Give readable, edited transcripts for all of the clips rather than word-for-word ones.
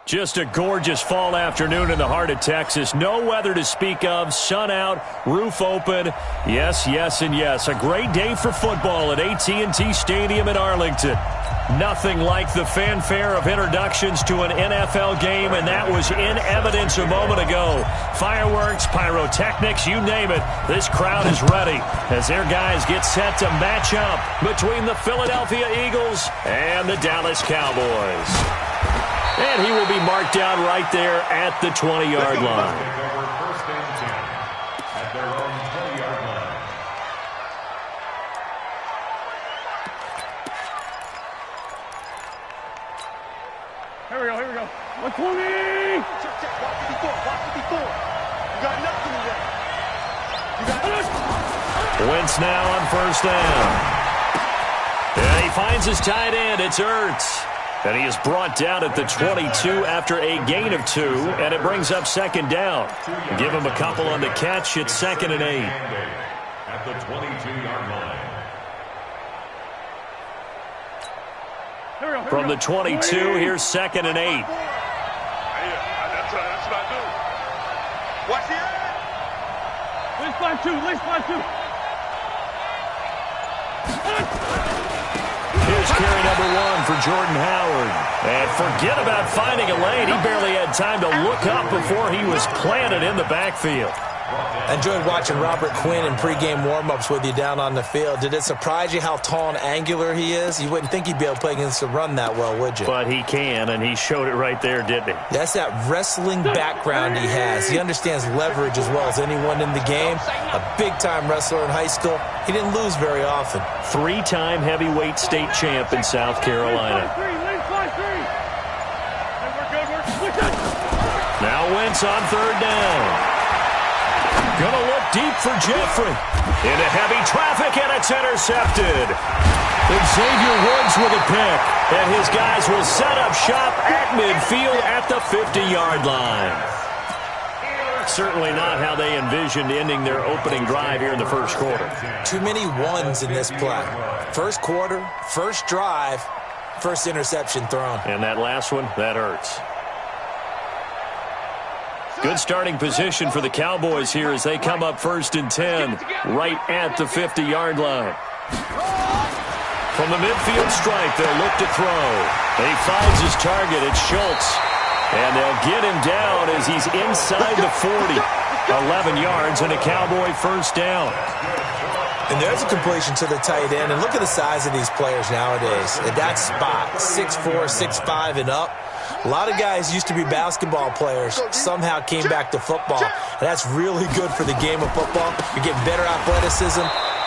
Just a gorgeous fall afternoon in the heart of Texas. No weather to speak of. Sun out, roof open. Yes, yes, and yes. A great day for football at AT&T Stadium in Arlington. Nothing like the fanfare of introductions to an NFL game, and that was in evidence a moment ago. Fireworks, pyrotechnics, you name it. This crowd is ready as their guys get set to match up between the Philadelphia Eagles and the Dallas Cowboys. And he will be marked down right there at the 20-yard line. First and 10 at their own 20-yard line. Here we go. 120! Check. Watch the before. You got nothing today. Wentz now on first down. And he finds his tight end. It's Ertz. And he is brought down at the 22 after a gain of 2, and it brings up second down. Give him a couple on the catch. It's 2nd and 8. At the 22-yard line. From the 22, here's 2nd and 8. That's what I do. Watch the end. Let's fly two. Here's carry number 1 for Jordan Howard. And forget about finding a lane. He barely had time to look up before he was planted in the backfield. I enjoyed watching Robert Quinn in pregame warm-ups with you down on the field. Did it surprise you how tall and angular he is? You wouldn't think he'd be able to play against the run that well, would you? But he can, and he showed it right there, didn't he? That's that wrestling background he has. He understands leverage as well as anyone in the game. A big-time wrestler in high school. He didn't lose very often. 3-time heavyweight state champ in South Carolina. Now Wentz on third down. Gonna look deep for Jeffrey. Into heavy traffic, and it's intercepted. Xavier Woods with a pick. And his guys will set up shop at midfield at the 50-yard line. Certainly not how they envisioned ending their opening drive here in the first quarter. Too many ones in this play. First quarter, first drive, first interception thrown. And that last one, that hurts. Good starting position for the Cowboys here as they come up 1st and 10 right at the 50-yard line. From the midfield stripe, they'll look to throw. He finds his target. It's Schultz. And they'll get him down as he's inside the 40. 11 yards and a Cowboy first down. And there's a completion to the tight end. And look at the size of these players nowadays. At that spot, 6'4", 6'5", and up. A lot of guys used to be basketball players, somehow came back to football. And that's really good for the game of football. You're getting better athleticism,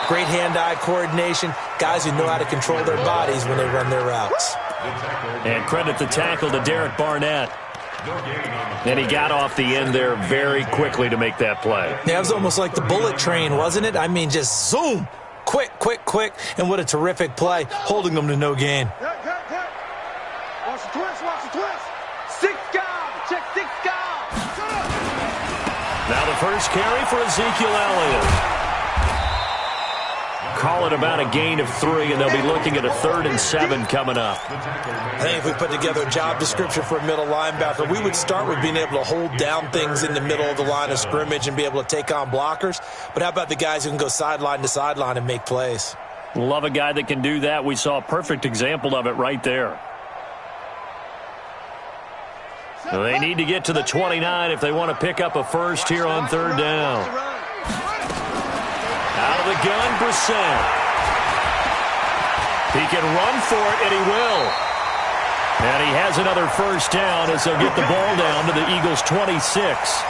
great hand-eye coordination, guys who know how to control their bodies when they run their routes. And credit the tackle to Derek Barnett. And he got off the end there very quickly to make that play. Yeah, it was almost like the bullet train, wasn't it? I mean, just zoom, quick, and what a terrific play, holding them to no gain. Watch the twist. 6 guys. Check 6 guys. Now the first carry for Ezekiel Elliott. Call it about a gain of 3, and they'll be looking at a 3rd and 7 coming up. I think if we put together a job description for a middle linebacker, we would start with being able to hold down things in the middle of the line of scrimmage and be able to take on blockers. But how about the guys who can go sideline to sideline and make plays? Love a guy that can do that. We saw a perfect example of it right there. They need to get to the 29 if they want to pick up a first here on 3rd down. Out of the gun, Brissett. He can run for it, and he will. And he has another first down as they'll get the ball down to the Eagles' 26.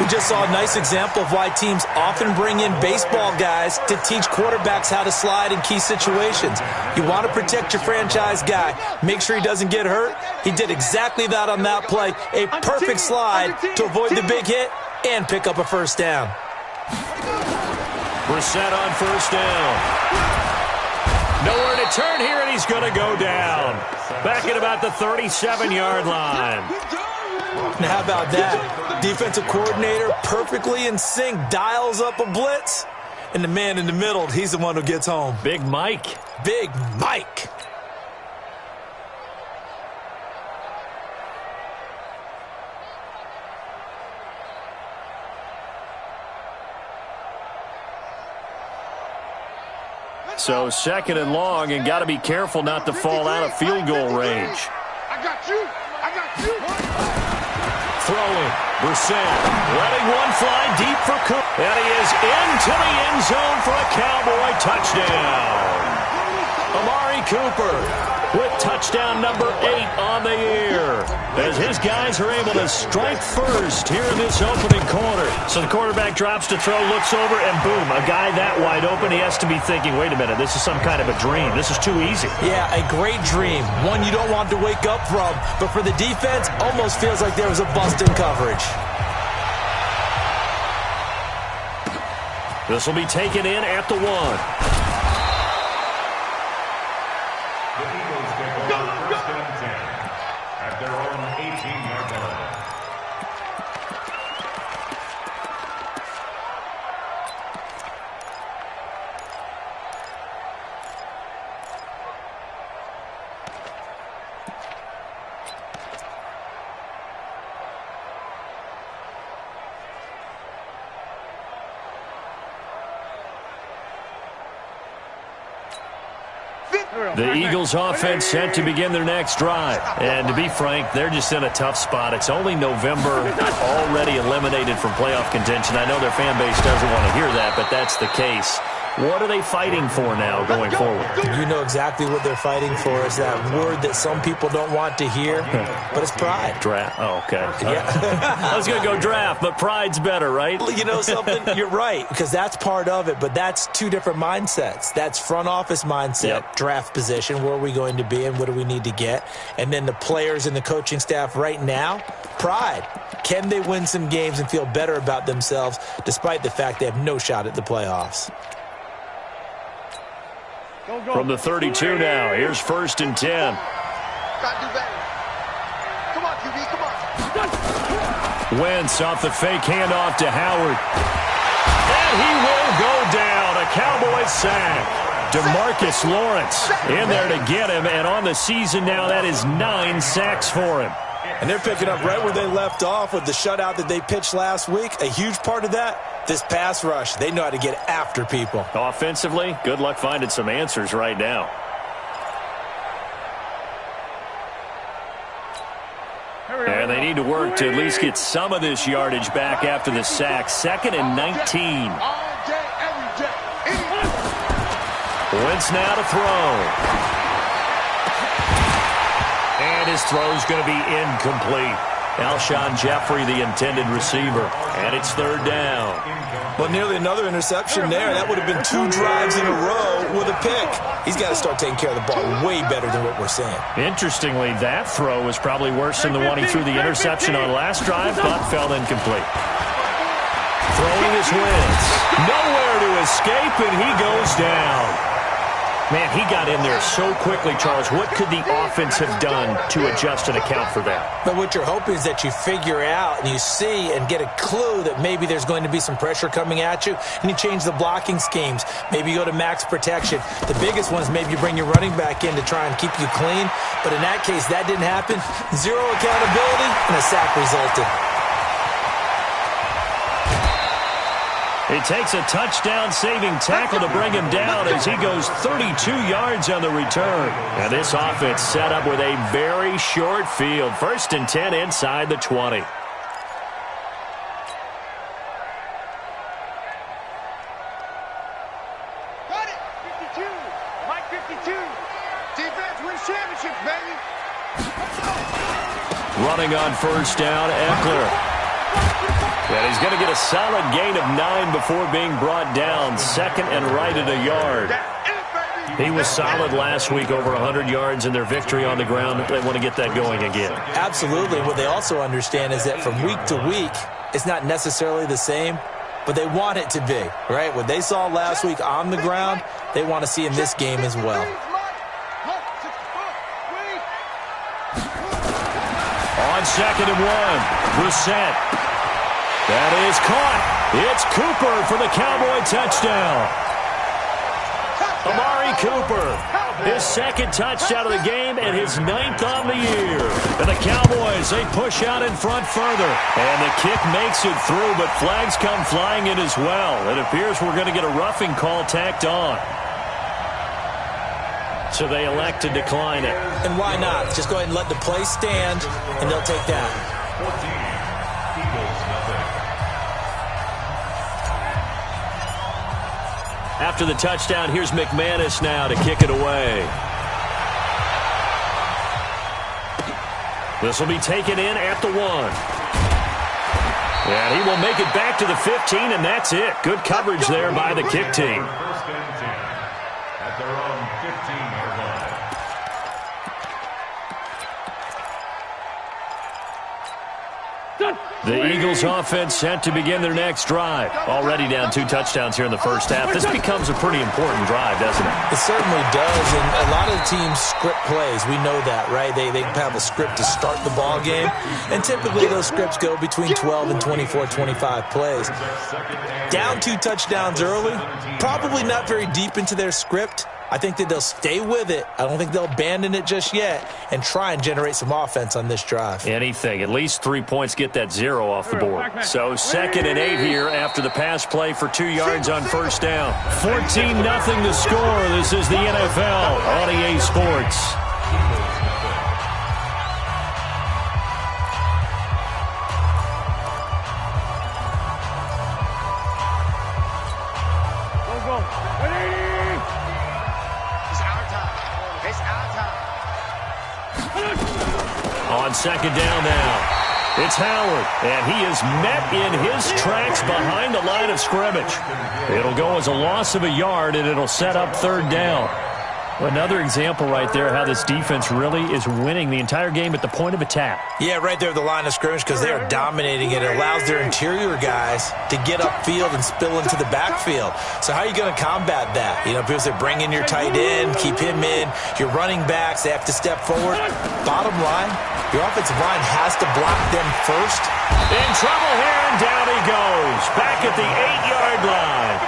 We just saw a nice example of why teams often bring in baseball guys to teach quarterbacks how to slide in key situations. You want to protect your franchise guy. Make sure he doesn't get hurt. He did exactly that on that play. A perfect slide to avoid the big hit and pick up a first down. Brissett on first down. Nowhere to turn here, and he's going to go down. Back at about the 37-yard line. Now, how about that? Defensive coordinator perfectly in sync, dials up a blitz, and the man in the middle, he's the one who gets home. Big Mike. Big Mike. So 2nd and long, and got to be careful not to fall out of field goal range. I got you. I got you. Throwing. Brissett letting one fly deep for Cook. And he is into the end zone for a Cowboy touchdown. Amari Cooper with touchdown number 8 on the year, as his guys are able to strike first here in this opening quarter. So the quarterback drops to throw, looks over, and boom, a guy that wide open, he has to be thinking, wait a minute, this is some kind of a dream. This is too easy. Yeah, a great dream. One you don't want to wake up from. But for the defense, almost feels like there was a bust in coverage. This will be taken in at the 1. The Eagles take over 1st and 10 at their own 18-yard line. The Eagles offense set to begin their next drive. And to be frank, they're just in a tough spot. It's only November, already eliminated from playoff contention. I know their fan base doesn't want to hear that, but that's the case. What are they fighting for now going forward? You know exactly what they're fighting for. Is that word that some people don't want to hear, but it's pride. Draft. Oh, okay. Yeah. I was going to go draft, but pride's better, right? You know something? You're right, because that's part of it, but that's two different mindsets. That's front office mindset, draft position, where are we going to be and what do we need to get? And then the players and the coaching staff right now, pride. Can they win some games and feel better about themselves despite the fact they have no shot at the playoffs? From the 32 now, here's 1st and 10. Gotta do better. Come on, QB, come on. Wentz off the fake handoff to Howard. And he will go down. A Cowboy sack. DeMarcus Lawrence in there to get him. And on the season now, that is 9 sacks for him. And they're picking up right where they left off with the shutout that they pitched last week. A huge part of that, this pass rush. They know how to get after people. Offensively, good luck finding some answers right now. And they need to work to at least get some of this yardage back after the sack. 2nd and 19. Wentz now to throw. And his throw's going to be incomplete. Alshon Jeffrey, the intended receiver. And it's 3rd down. Well, nearly another interception there. That would have been 2 drives in a row with a pick. He's got to start taking care of the ball way better than what we're seeing. Interestingly, that throw was probably worse than the one he threw the interception on last drive, but fell incomplete. Throwing his Wentz. Nowhere to escape, and he goes down. Man, he got in there so quickly, Charles. What could the offense have done to adjust and account for that? But what you're hoping is that you figure out and you see and get a clue that maybe there's going to be some pressure coming at you, and you change the blocking schemes. Maybe you go to max protection. The biggest one is maybe you bring your running back in to try and keep you clean. But in that case, that didn't happen. 0 accountability, and a sack resulted. It takes a touchdown-saving tackle to bring him down as he goes 32 yards on the return. And this offense set up with a very short field. 1st and 10 inside the 20. Got it. 52. Mike 52. Defense wins championships, baby. Running on 1st down, Eckler. And he's going to get a solid gain of 9 before being brought down. 2nd and right at a yard. He was solid last week, over 100 yards in their victory on the ground. They want to get that going again. Absolutely. What they also understand is that from week to week, it's not necessarily the same, but they want it to be, right? What they saw last week on the ground, they want to see in this game as well. On 2nd and 1, Brissett. That is caught. It's Cooper for the Cowboy touchdown. Amari Cooper, his 2nd touchdown of the game and his 9th on the year. And the Cowboys, they push out in front further. And the kick makes it through, but flags come flying in as well. It appears we're going to get a roughing call tacked on. So they elect to decline it. And why not? Just go ahead and let the play stand, and they'll take that. 14, Eagles nothing. After the touchdown, here's McManus now to kick it away. This will be taken in at the 1. And he will make it back to the 15, and that's it. Good coverage there by the kick team. First and 10 at their own 15-yard line. The Eagles offense set to begin their next drive. Already down 2 touchdowns here in the first half. This becomes a pretty important drive, doesn't it? It certainly does, and a lot of the teams script plays. We know that, right? They have a script to start the ball game, and typically those scripts go between 12 and 24, 25 plays. Down 2 touchdowns early, probably not very deep into their script. I think that they'll stay with it. I don't think they'll abandon it just yet and try and generate some offense on this drive. Anything. At least 3 points get that 0 off the board. So 2nd and 8 here after the pass play for 2 yards on first down. 14-0 to score. This is the NFL on EA Sports. On 2nd down now, it's Howard, and he is met in his tracks behind the line of scrimmage. It'll go as a loss of a yard, and it'll set up 3rd down. Another example right there how this defense really is winning the entire game at the point of attack. Yeah, right there at the line of scrimmage because they are dominating it. It allows their interior guys to get upfield and spill into the backfield. So how are you going to combat that? You know, because they bring in your tight end, keep him in. Your running backs, they have to step forward. Bottom line, your offensive line has to block them first. In trouble here, and down he goes. Back at the 8-yard line.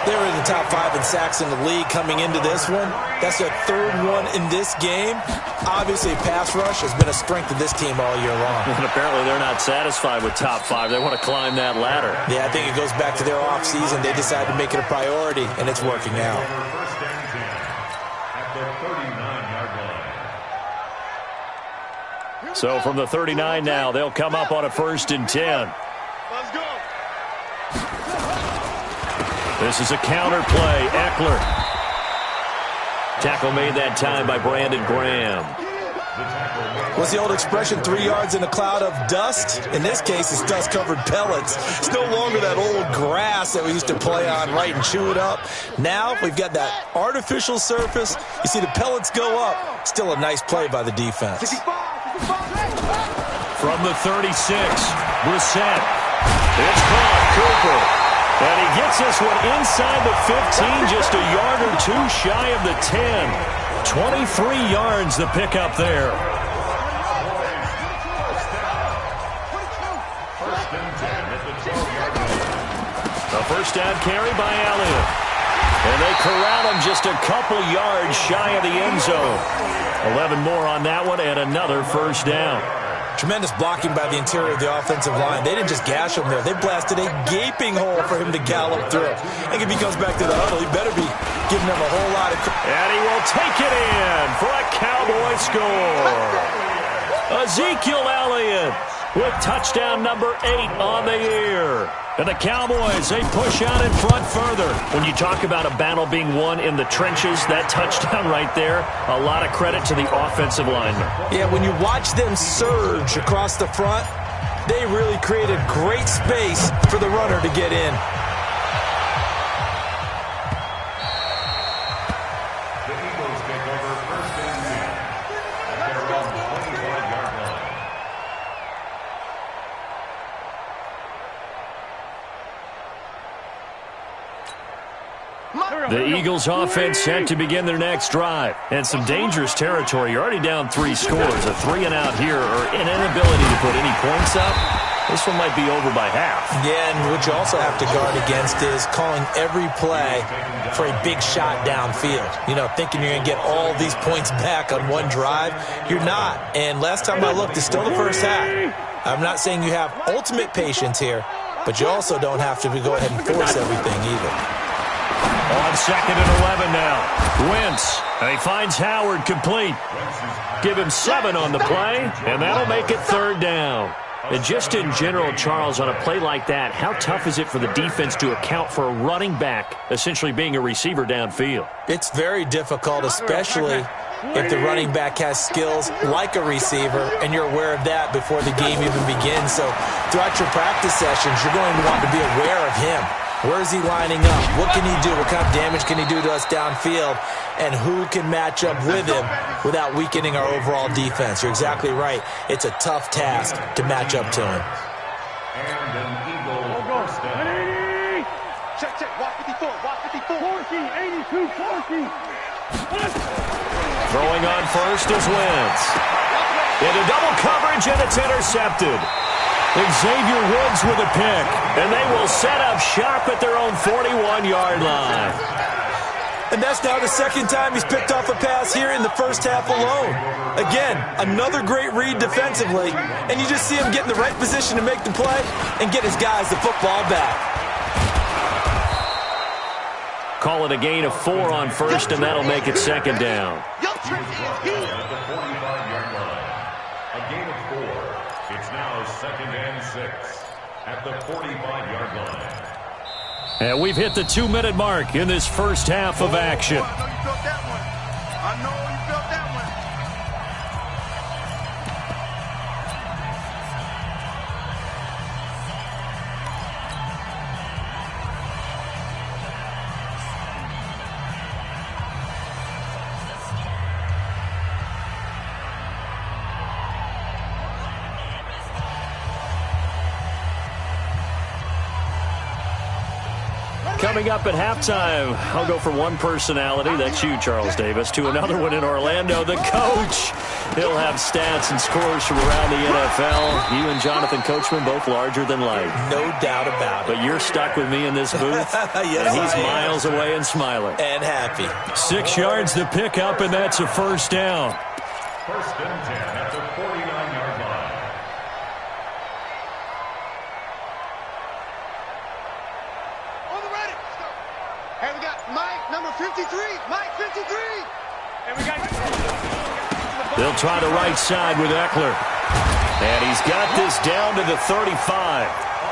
They were in the top 5 in sacks in the league coming into this one. That's their 3rd one in this game. Obviously, pass rush has been a strength of this team all year long. And apparently they're not satisfied with top 5. They want to climb that ladder. Yeah, I think it goes back to their offseason. They decided to make it a priority, and it's working out. First and 10 at the 39-yard line. So from the 39 now, they'll come up on a 1st and 10. Let's go. This is a counter play. Eckler. Tackle made that time by Brandon Graham. What's the old expression, 3 yards in a cloud of dust? In this case, it's dust-covered pellets. It's no longer that old grass that we used to play on, right, and chew it up. Now we've got that artificial surface. You see the pellets go up. Still a nice play by the defense. From the 36, Brissett. It's caught. Cooper. And he gets this one inside the 15, just a yard or 2 shy of the 10. 23 yards the pickup there. A 1st down carry by Elliott. And they corral him just a couple yards shy of the end zone. 11 more on that one and another 1st down. Tremendous blocking by the interior of the offensive line. They didn't just gash him there. They blasted a gaping hole for him to gallop through. I think if he comes back to the huddle, he better be giving them a whole lot of... And he will take it in for a Cowboy score. Ezekiel Elliott with touchdown number 8 on the year. And the Cowboys, they push out in front further. When you talk about a battle being won in the trenches, that touchdown right there, a lot of credit to the offensive linemen. Yeah, when you watch them surge across the front, they really created great space for the runner to get in. The Eagles take over 1st and 10 at their own 25-yard line. The Eagles offense set to begin their next drive. And some dangerous territory. You're already down 3 scores. A 3 and out here or an inability to put any points up. This one might be over by half. Yeah, and what you also have to guard against is calling every play for a big shot downfield. You know, thinking you're going to get all these points back on one drive. You're not. And last time I looked, it's still the first half. I'm not saying you have ultimate patience here, but you also don't have to go ahead and force everything either. On 2nd and 11 now. Wentz And he finds Howard complete. Give him 7 on the play, and that'll make it 3rd down. And just in general, Charles, on a play like that, how tough is it for the defense to account for a running back essentially being a receiver downfield? It's very difficult, especially if the running back has skills like a receiver, and you're aware of that before the game even begins. So throughout your practice sessions, you're going to want to be aware of him. Where is he lining up? What can he do? What kind of damage can he do to us downfield? And who can match up with him without weakening our overall defense? You're exactly right. It's a tough task to match up to him. And an Eagle first down. Check. Watch 54. Watch 54. 40, 82, 40. Throwing on first is Wentz. Into double coverage, and it's intercepted. Xavier Woods with a pick, and they will set up shop at their own 41-yard line. And that's now the second time he's picked off a pass here in the first half alone. Again, another great read defensively, and you just see him get in the right position to make the play and get his guys the football back. Call it a gain of 4 on first, and that'll make it 2nd down. At the 45-yard line. A gain of 4. It's now 2nd and 6 at the 45-yard line. And we've hit the 2-minute mark in this first half of action. I know you felt that one. I know you felt that one. Coming up at halftime, I'll go from one personality, that's you, Charles Davis, to another one in Orlando, the coach. He'll have stats and scores from around the NFL. You and Jonathan Coachman both larger than life. No doubt about it. But you're stuck with me in this booth, Yes, and he's I am. miles away and smiling. And happy. 6 yards to pick up, and that's a first down. 1st and 10 at the 49-yard line. On the ready. Hey, we got Mike, number 53. Mike, 53. And we got... They'll try the right side with Eckler. And he's got this down to the 35.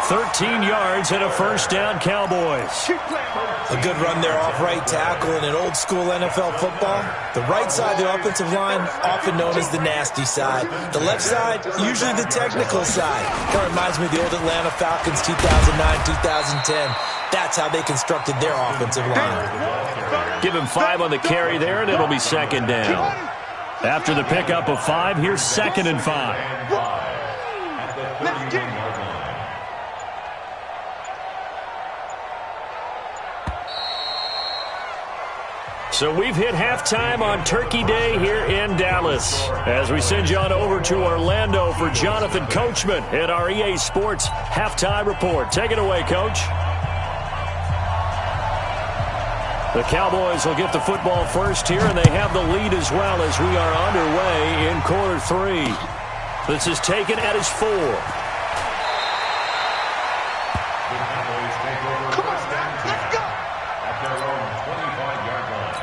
13 yards and a first down, Cowboys. A good run there off right tackle in an old school NFL football. The right side, the offensive line, often known as the nasty side. The left side, usually the technical side. Kind of reminds me of the old Atlanta Falcons 2009, 2010. That's how they constructed their offensive line. Give him 5 on the carry there, and it'll be 2nd down. After the pickup of 5, here's 2nd and 5. At the 31-yard line. So we've hit halftime on Turkey Day here in Dallas. As we send you on over to Orlando for Jonathan Coachman at our EA Sports Halftime Report. Take it away, Coach. The Cowboys will get the football first here, and they have the lead as well as we are underway in quarter 3. This is taken at his 4. The Cowboys take over Come on, 1st and 10 let's go. at their own 25-yard line.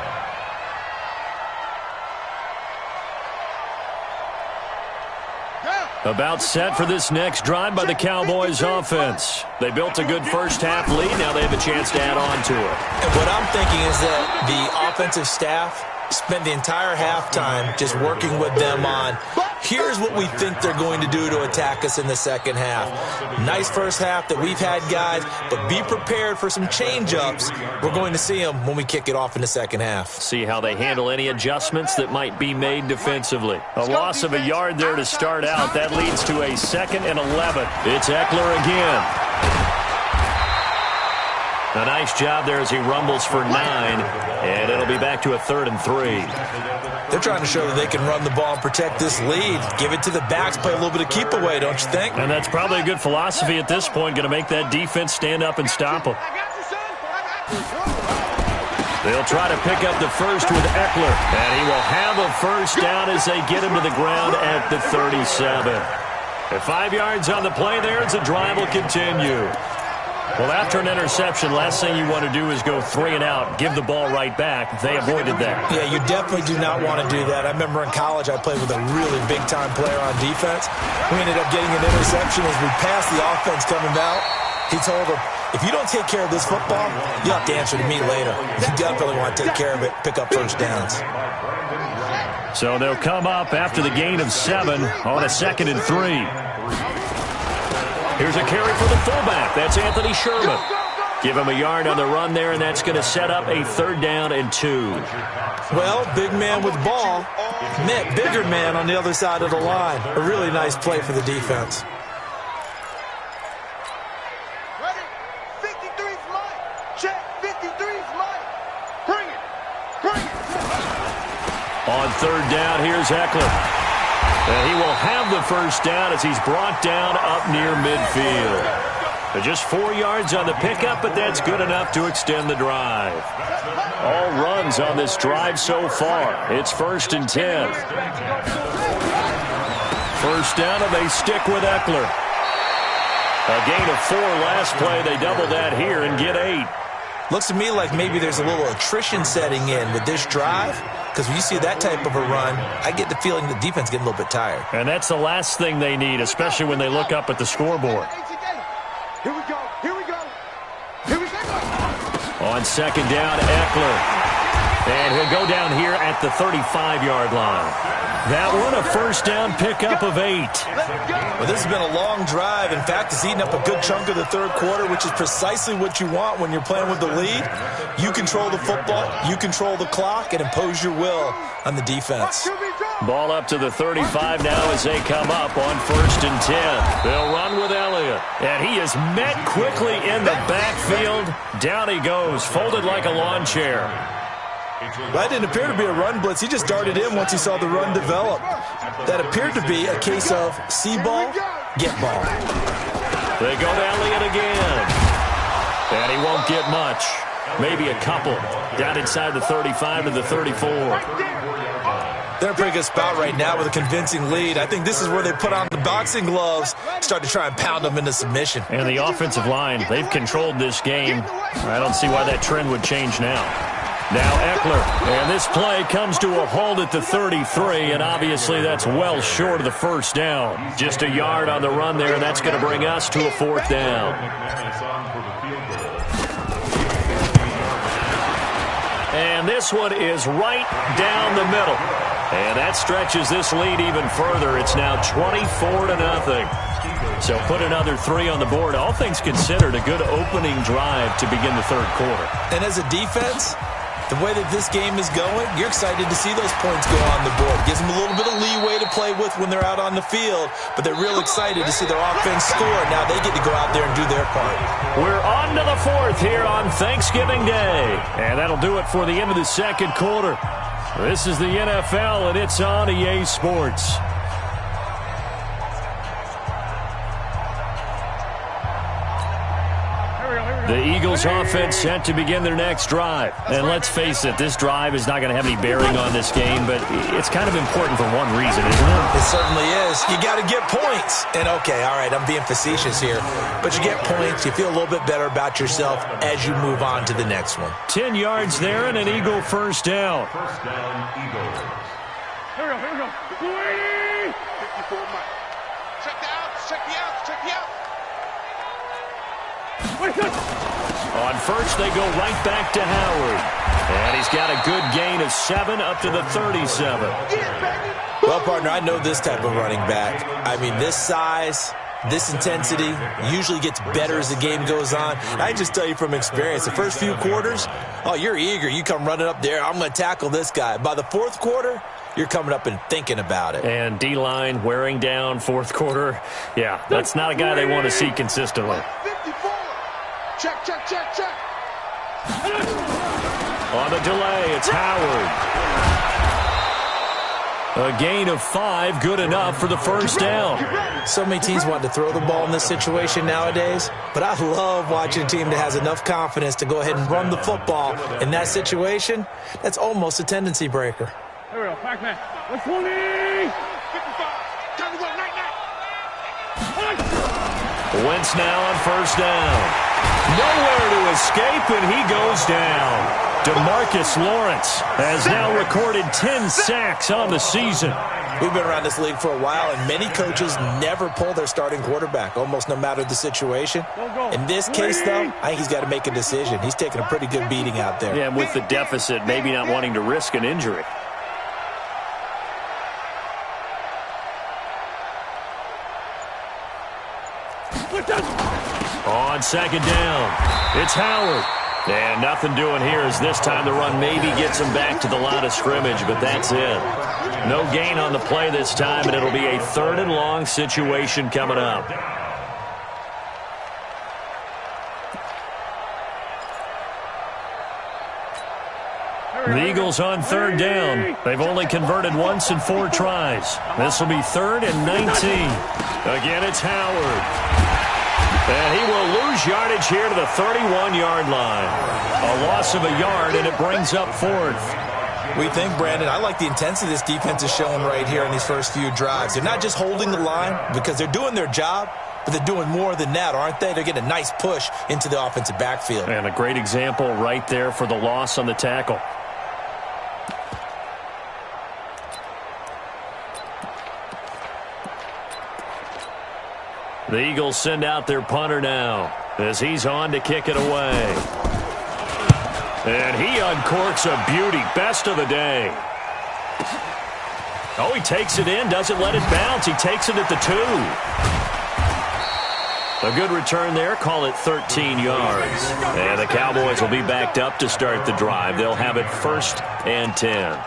About set for this next drive by the Cowboys offense. They built a good first half lead. Now they have a chance to add on to it. And what I'm thinking is that the offensive staff spent the entire halftime just working with them on, here's what we think they're going to do to attack us in the second half. Nice first half that we've had, guys, but be prepared for some change-ups. We're going to see them when we kick it off in the second half. See how they handle any adjustments that might be made defensively. A loss of a yard there to start out. That leads to a 2nd and 11. It's Eckler again. A nice job there as he rumbles for 9, and it'll be back to a 3rd and 3. They're trying to show that they can run the ball and protect this lead. Give it to the backs, play a little bit of keep away, don't you think? And that's probably a good philosophy at this point, going to make that defense stand up and stop them. I got you, son. I got you. They'll try to pick up the first with Eckler, and he will have a first down as they get him to the ground at the 37. At 5 yards on the play there as the drive will continue. Well, after an interception, last thing you want to do is go 3 and out, give the ball right back. They avoided that. Yeah, you definitely do not want to do that. I remember in college I played with a really big-time player on defense. We ended up getting an interception as we passed the offense coming out. He told him, if you don't take care of this football, you'll have to answer to me later. You definitely want to take care of it, pick up first downs. So they'll come up after the gain of 7 on a 2nd and 3. Here's a carry for the fullback. That's Anthony Sherman. Give him a yard on the run there, and that's going to set up a 3rd down and 2. Well, big man with ball met bigger man on the other side of the line. A really nice play for the defense. Ready? 53's mine. Check. 53's mine. Bring it. Bring it. On 3rd down, here's Eckler. And he will have the first down as he's brought down up near midfield. Just 4 yards on the pickup, but that's good enough to extend the drive. All runs on this drive so far. It's 1st and 10. First down, and they stick with Eckler. A gain of 4 last play. They double that here and get 8. Looks to me like maybe there's a little attrition setting in with this drive, because when you see that type of a run, I get the feeling the defense getting a little bit tired. And that's the last thing they need, especially when they look up at the scoreboard. Here we go. Here we go. Here we go. On 2nd down, Eckler. And he'll go down here at the 35-yard line. That one, a first down pickup of 8. Well, this has been a long drive. In fact, it's eaten up a good chunk of the 3rd quarter, which is precisely what you want when you're playing with the lead. You control the football, you control the clock, and impose your will on the defense. Ball up to the 35 now as they come up on 1st and 10. They'll run with Elliott. And he is met quickly in the backfield. Down he goes, folded like a lawn chair. That didn't appear to be a run blitz. He just darted in once he saw the run develop. That appeared to be a case of see ball, get ball. They go to Elliott again. And he won't get much. Maybe a couple. Down inside the 35 to the 34. They're in a pretty good spot right now with a convincing lead. I think this is where they put on the boxing gloves, start to try and pound them into submission. And the offensive line, they've controlled this game. I don't see why that trend would change now. Now Eckler, and this play comes to a halt at the 33, and obviously that's well short of the first down. Just a yard on the run there, and that's going to bring us to a 4th down. And this one is right down the middle. And that stretches this lead even further. It's now 24-0. So put another 3 on the board. All things considered, a good opening drive to begin the 3rd quarter. And as a defense, the way that this game is going, you're excited to see those points go on the board. Gives them a little bit of leeway to play with when they're out on the field, but they're real excited to see their offense score. Now they get to go out there and do their part. We're on to the 4th here on Thanksgiving Day. And that'll do it for the end of the 2nd quarter. This is the NFL, and it's on EA Sports. The Eagles offense set to begin their next drive. And let's face it, this drive is not going to have any bearing on this game, but it's kind of important for one reason, isn't it? It certainly is. You got to get points. And okay, all right, I'm being facetious here, but you get points, you feel a little bit better about yourself as you move on to the next one. 10 yards there and an Eagle first down. First down, Eagles. Here we go. Here we go. 54 Mike. Check the outs. Check the outs. Check the outs. On first, they go right back to Howard. And he's got a good gain of 7 up to the 37. Well, partner, I know this type of running back. I mean, this size, this intensity usually gets better as the game goes on. I just tell you from experience, the first few quarters, oh, you're eager. You come running up there, I'm going to tackle this guy. By the 4th quarter, you're coming up and thinking about it. And D-line wearing down 4th quarter. Yeah, that's not a guy they want to see consistently. 54. Check, check, check, check. On the delay, it's Howard. A gain of 5, good enough for the first down. So many teams want to throw the ball in this situation nowadays, but I love watching a team that has enough confidence to go ahead and run the football. In that situation, that's almost a tendency breaker. Here we go, Pac-Man. 120. 55. Time to go, night. Wentz now on first down. Nowhere to escape, and he goes down. DeMarcus Lawrence has now recorded 10 sacks on the season. We've been around this league for a while, and many coaches never pull their starting quarterback, almost no matter the situation. In this case, though, I think he's got to make a decision. He's taking a pretty good beating out there. Yeah, and with the deficit, maybe not wanting to risk an injury. On second down, it's Howard. And nothing doing here as this time the run maybe gets him back to the line of scrimmage, but that's it. No gain on the play this time, and it'll be a 3rd and long situation coming up. The Eagles on 3rd down. They've only converted once in 4 tries. This will be 3rd and 19. Again, it's Howard. And he will lose yardage here to the 31-yard line. A loss of a yard, and it brings up 4th. We think, Brandon, I like the intensity this defense is showing right here in these first few drives. They're not just holding the line because they're doing their job, but they're doing more than that, aren't they? They're getting a nice push into the offensive backfield. And a great example right there for the loss on the tackle. The Eagles send out their punter now as he's on to kick it away. And he uncorks a beauty. Best of the day. Oh, he takes it in, doesn't let it bounce. He takes it at the 2. A good return there. Call it 13 yards. And the Cowboys will be backed up to start the drive. They'll have it 1st and 10.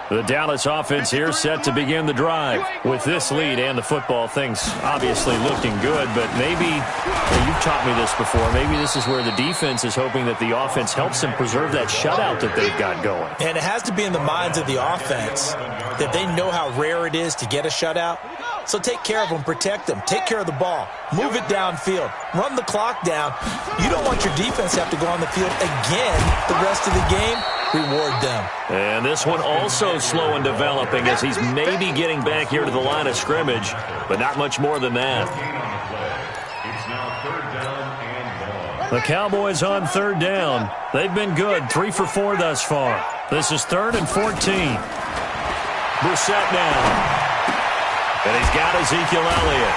The Dallas offense here set to begin the drive. With this lead and the football, things obviously looking good, but maybe, you've taught me this before, maybe this is where the defense is hoping that the offense helps them preserve that shutout that they've got going. And it has to be in the minds of the offense that they know how rare it is to get a shutout. So take care of them, protect them, take care of the ball, move it downfield, run the clock down. You don't want your defense to have to go on the field again the rest of the game. Reward them. And this one also slow in developing as he's maybe getting back here to the line of scrimmage, but not much more than that. The Cowboys on 3rd down. They've been good, 3 for 4 thus far. This is 3rd and 14. Brissett now. And he's got Ezekiel Elliott.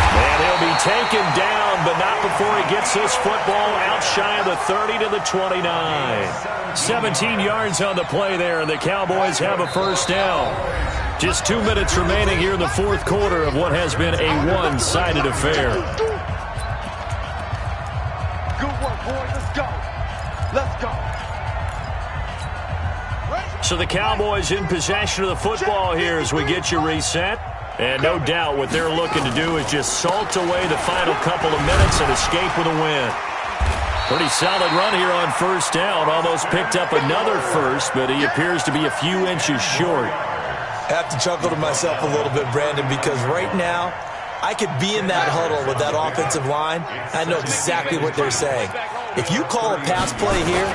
And he'll be taken down, but not before he gets this football out shy of the 30 to the 29. 17 yards on the play there, and the Cowboys have a 1st down. Just 2 minutes remaining here in the 4th quarter of what has been a one-sided affair. Good work, boys. Let's go. Let's go. So the Cowboys in possession of the football here as we get you reset. And no doubt what they're looking to do is just salt away the final couple of minutes and escape with a win. Pretty solid run here on 1st down. Almost picked up another first, but he appears to be a few inches short. I have to chuckle to myself a little bit, Brandon, because right now I could be in that huddle with that offensive line. I know exactly what they're saying. If you call a pass play here,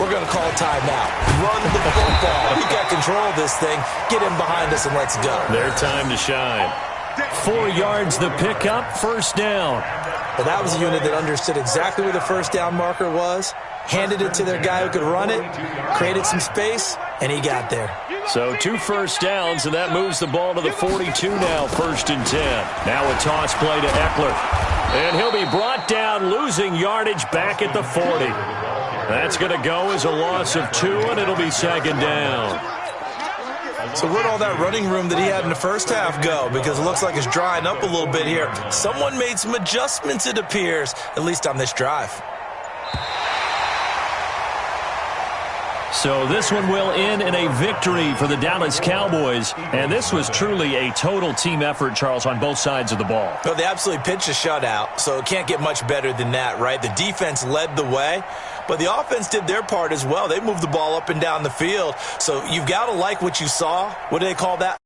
we're going to call a timeout. Run the football. We got control of this thing. Get him behind us and let's go. Their time to shine. 4 yards the pickup, 1st down. Well, that was a unit that understood exactly where the 1st down marker was, handed it to their guy who could run it, created some space, and he got there. So 2 1st downs, and that moves the ball to the 42 now, 1st and 10. Now a toss play to Eckler. And he'll be brought down, losing yardage back at the 40. That's going to go as a loss of 2, and it'll be 2nd down. So where'd all that running room that he had in the first half go? Because it looks like it's drying up a little bit here. Someone made some adjustments, it appears, at least on this drive. So this one will end in a victory for the Dallas Cowboys. And this was truly a total team effort, Charles, on both sides of the ball. Well, they absolutely pitched a shutout, so it can't get much better than that, right? The defense led the way, but the offense did their part as well. They moved the ball up and down the field. So you've got to like what you saw. What do they call that?